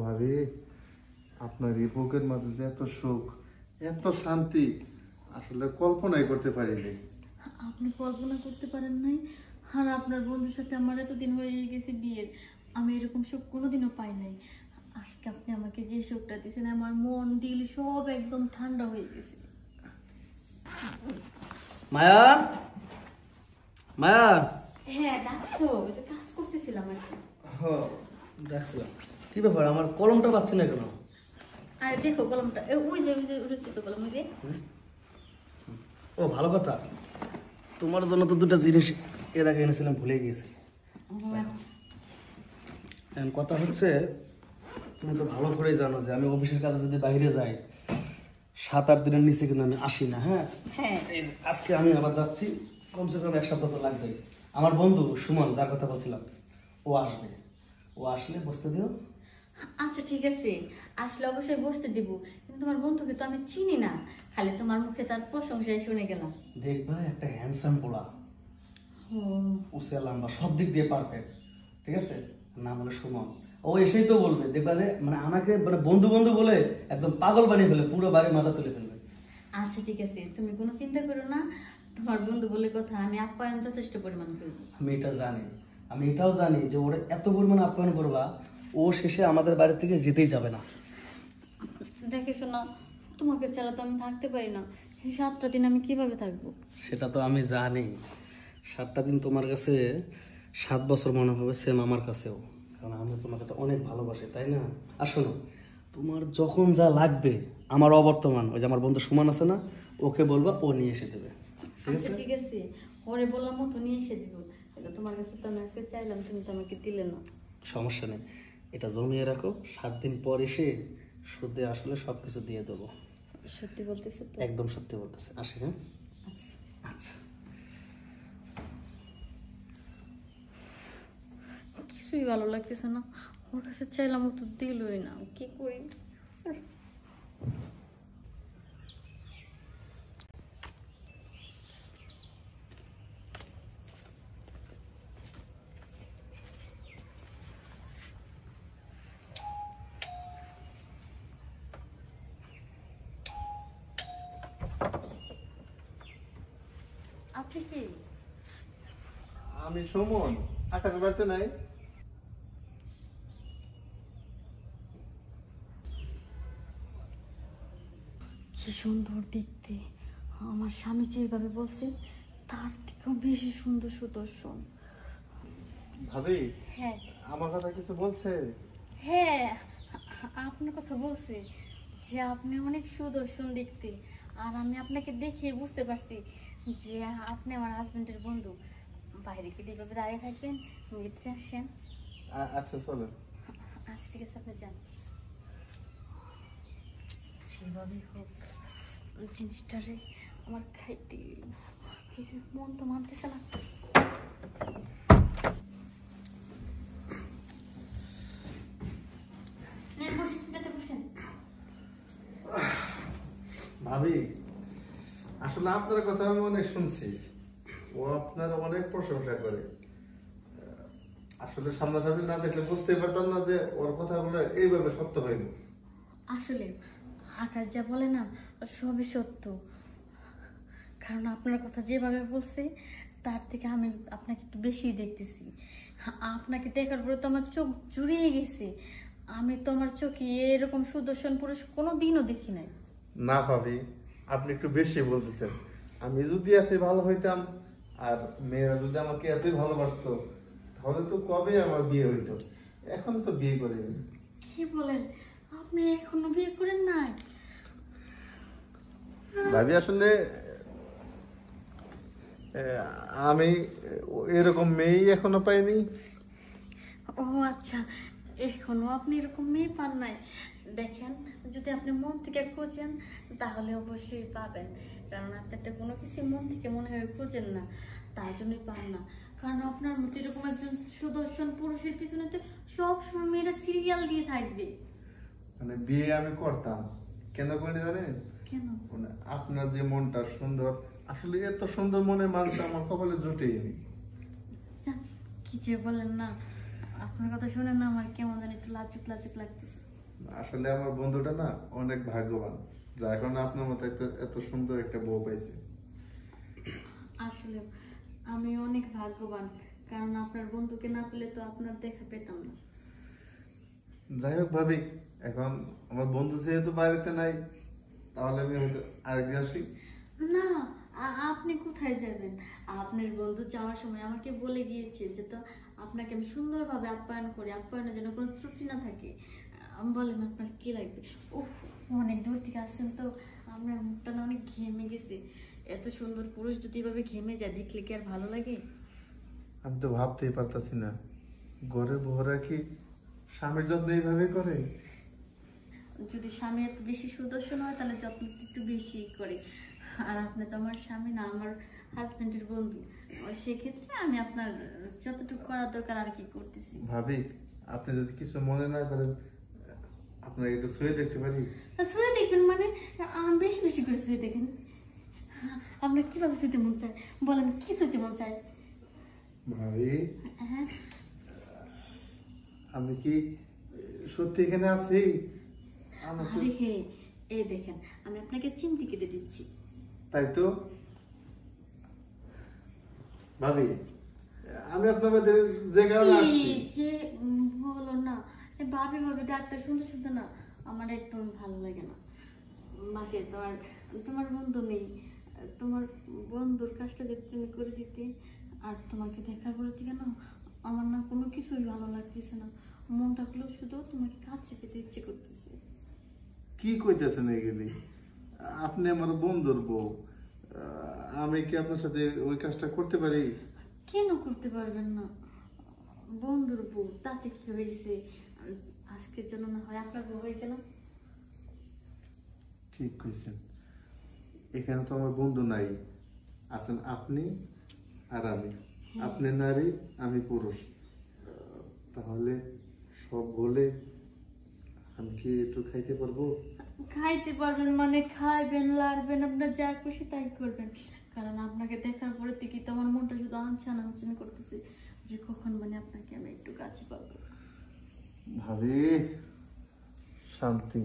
ভাবি আপনার এই বুকের মাঝে যে এত সুখ এত শান্তি আসলে কল্পনাই করতে পারিনি। আপনি কল্পনা করতে পারেন নাই। আর আপনার বন্ধুর সাথে আমার এতদিন হয়ে গেছে বিয়ের, আমি এরকম সুখ কোনোদিনও পাই নাই। আজকে আপনি আমাকে যে সুখটা দিয়েছেন, আমার মন দিল সব একদম ঠান্ডা হয়ে গেছে। মায়া, মায়া। হ্যাঁ ডাকছো, কাজ করতেছিলাম আর কি। হ্যাঁ ডাকছিলাম। কি ব্যাপার, আমার কলমটা পাচ্ছি না কেন? আর দেখো কলমটা, ওই যে উঠেছে তো কলম, ওই যে। ও ভালো কথা, তোমার জন্য তো দুটা জিনিস এর আগে এনেছিলাম, ভুলে গিয়েছি। এখন কথা হচ্ছে, তুমি তো ভালো করেই জানো যে আমি অফিসের কাজে যদি বাইরে যাই 7-8 দিনের নিচে কিন্তু আমি আসি না। হ্যাঁ হ্যাঁ, এই যে আজকে আমি আবার যাচ্ছি, কমসে কম 1 সপ্তাহ তো লাগবে। আমার বন্ধু সুমন, যার কথা বলছিলাম, ও আসবে। ও আসলে বসতে দিও। আচ্ছা ঠিক আছে, আসলে অবশ্যই বসতে দিব, কিন্তু তোমার বন্ধুকে তো আমি চিনি না, খালি তোমার মুখে তার প্রশংসায় শুনে গেলাম। দেখবা একটা হ্যান্ডসাম পোলা, ও উঁচা লম্বা, সব দিক দিয়ে পারফেক্ট, ঠিক আছে? নাম হলো সুমন। ও এসেই তো বলবে, দেখবা যে মানে আমাকে মানে বন্ধু বন্ধু বলে একদম পাগল বানিয়ে ফেলে, পুরো বাড়ি মাথা তুলে ফেলবে। আচ্ছা ঠিক আছে, তুমি কোনো চিন্তা করো না, তোমার বন্ধু বলে কথা, আমি আপ্যায়ন যথেষ্ট পরিমাণ করব। আমি এটা জানি, আমি এটাও জানি যে ওরা এত পরিমাণে আপ্যায়ন করবা, ও শেষে আমাদের বাড়ি থেকে যেতেই যাবে না। দেখে শোনা, তোমাকে ছাড়া তো আমি থাকতে পারি না, 7টা দিন আমি কিভাবে থাকবো? সেটা তো আমি জানি, 7টা দিন তোমার কাছে 7 বছর মনে হবে, সেম আমার কাছেও, কারণ আমি তোমাকে তো অনেক ভালোবাসি, তাই না? আর শোনো, তোমার যখন যা লাগবে, আমার অবর্তমান ওই যে আমার বন্ধু সুমন আছে না, ওকে বলবা, ও নিয়ে এসে দেবে, ঠিক আচ্ছা আছে? ঠিক আছে, পরে বললাম মতো নিয়ে এসে দিব, কিন্তু তোমার কাছে তো আমি আজকে চাইলাম, তুমি তো আমাকে দিলে না। সমস্যা নেই, এটা জমিয়ে রাখো, 7 দিন পর এসে সুদে আসলে সব কিছু দিয়ে দেবো। সত্যি বলতেছে তো? একদম সত্যি বলতেছে, আসি। হ্যাঁ আচ্ছা আচ্ছা। কিছুই ভালো লাগতেছে না, ওর কাছে চাইলাম ও তো দিলই না, কি করি? আপনি কি? আমি সুমন, আকাশ বাড়তে নাই। কি সুন্দর দেখতে, আমার স্বামী যেভাবে বলছে তার থেকেও বেশি সুন্দর সুদর্শন। ভাবি হ্যাঁ আমার কথা কিছু বলছে? হ্যাঁ, আপনার কথা বলছে যে আপনি অনেক সুদর্শন দেখতে, আর আমি আপনাকে দেখে বুঝতে পারছি যে আপনি আমার হাজবেন্ডের বন্ধু। বাইরে কি এইভাবে দাঁড়িয়ে থাকবেন, ভিতরে আসেন। আচ্ছা চলো। আচ্ছা ঠিক আছে, আপনি যান। সেভাবেই হোক জিনিসটারে আমার খাইতে, মন তো মানতেছে না। নেন, বসেন, এটাতে বসেন। ভাবি আসলে আপনার কথা আমি অনেক শুনছি, ও আপনার অনেক প্রশংসা করে। আসলে সামনাসামনি না দেখলে বুঝতেই পারতাম না যে ওর কথাগুলো এইভাবে সত্য হইল। আসলে আকাশ যা বলে না, সবই সত্য, কারণ আপনার কথা যেভাবে বলছে তার থেকে আমি আপনাকে একটু বেশি দেখতেছি। আপনাকে দেখার পরে তো আমার চোখ জুড়িয়ে গেছে, আমি তো আমার চোখে এরকম সুদর্শন পুরুষ কোনো দিনও দেখি নাই। না ভাবি, আপনি একটু বেশি বলতেছেন। আমি যদি এতই ভালো হইতাম আর মেয়েরা যদি আমাকে এতই ভালোবাসতো, তাহলে তো কবে আমার বিয়ে হইতো। এখন তো বিয়ে করিনি। কি বলেন, আপনি এখনো বিয়ে করেন নাই? ভাবি আসলে আমি এরকম মেয়েই এখনো পাইনি। ও আচ্ছা, এখনো আপনি এরকম মেয়ে পান নাই। দেখেন, যদি আপনি মন থেকে খোঁজেন তাহলে অবশ্যই পাবেন, কারণ আপনি তো কোনো কিছু মন থেকে মনে হয় খোঁজেন না, তার জন্যই পান না। কারণ আপনার মতো এরকম একজন সুদর্শন পুরুষের পিছনে তো সবসময় মেয়েরা সিরিয়াল দিয়ে থাকবে। মানে বিয়ে আমি করতাম, কেন করিনি জানেন? কেন? মানে আপনার যে মনটা সুন্দর, আসলে এত সুন্দর মনে মানুষ আমার কপালে জুটেইনি। কি যে বলেন না, আপনার কথা শুনে না আমার কেমন জানি একটু লাজুক লাজুক লাগতেছে। আসলে আমার বন্ধুটা না অনেক ভাগ্যবান, যার কারণে আপনার মতো এত এত সুন্দর একটা বউ পাইছে। আসলে আমি অনেক ভাগ্যবান, কারণ আপনার বন্ধুকে না পেলে তো আপনার দেখা পেতাম না। যাই হোক ভাবি, এখন আমার বন্ধু যেহেতু বাড়িতে নাই, তাহলে আমি হয়তো আরেকদিন আসি। না, আপনি কোথায় যাবেন? আপনার বন্ধু যাওয়ার সময় আমাকে বলে গিয়েছে যে তো আপনাকে আমি সুন্দরভাবে আপ্যায়ন করি, আপ্যায়নের জন্য কোনো ত্রুটি না থাকে। বলেন আপনার কি লাগবে? উফ, অনেক দূর থেকে আসছেন তো, আপনার মুখটা না অনেক ঘেমে গেছে। এত সুন্দর পুরুষ যদি এভাবে ঘেমে যায়, দেখলে কি আর ভালো লাগে? আমি তো ভাবতেই পারতাছি না, ঘরে বউরা কি স্বামীর যত্ন এইভাবে করে? যদি স্বামী এত বেশি সুদর্শন হয় তাহলে যত্ন একটু বেশি করে। আর আপনি তো আমার স্বামী না, আমার হাজবেন্ডের বন্ধু। সেক্ষেত্রে আমি আপনার যতটুকু করার দরকার আর কি করতেছি। ভাবি, আপনি যদি কিছু মনে না করেন, আপনার একটু শুয়ে দেখতে পারি? শুয়ে দেখবেন মানে? বেশি বেশি করে শুয়ে দেখেন। আপনার কিভাবে শুতে মন চায় বলেন, কি শুতে মন চায়? ভাবি, হ্যাঁ, আমি কি সত্যি এখানে আছি? আমাকে আরে হে, এই দেখেন আমি আপনাকে চিমটি কেটে দিচ্ছি। তাই তো ভাবি, আমি আপনার বাড়িতে যে কারণে আসছি। কি যে হলো না, এই ভাবি ভাবি ডাক্তার শুনতে শুনতে না আমার একদম ভালো লাগে না। মাসে তো আর তোমার বন্ধু নেই, তোমার বন্ধুর কাজটা যদি তুমি করে দিতে, আর তোমাকে দেখা করে দিকে না আমার না কোনো কিছুই ভালো লাগতেছে না। মনটা খুলে শুধু তোমাকে কাছে পেতে ইচ্ছে করতেছে। কি কইতেছেন এগুলি? আপনি আমার বন্ধুর বউ, আমি কি আপনার সাথে ওই কাজটা করতে পারি? কেন করতে পারবেন না? বন্ধুর বউ, তাতে কি হয়েছে? আজকের জন্য না হয় আপনার বউ হয়ে গেল। ঠিক কইছেন, এখানে তো আমার বন্ধু নাই, আছেন আপনি আর আমি। আপনি নারী, আমি পুরুষ, তাহলে সব বলে আমি কি একটু খাইতে পারবো? খাইতে পারবেন মানে খাইবেন, লাড়বেন, আপনার যা খুশি তাই করবেন। কারণ আপনাকে দেখার পরে থেকে তো আমার মনটা শুধু আনছান আনছান করতেছে যে কখন মানে আপনাকে আমি একটু কাছে পাবো। ভাবি, শান্তি।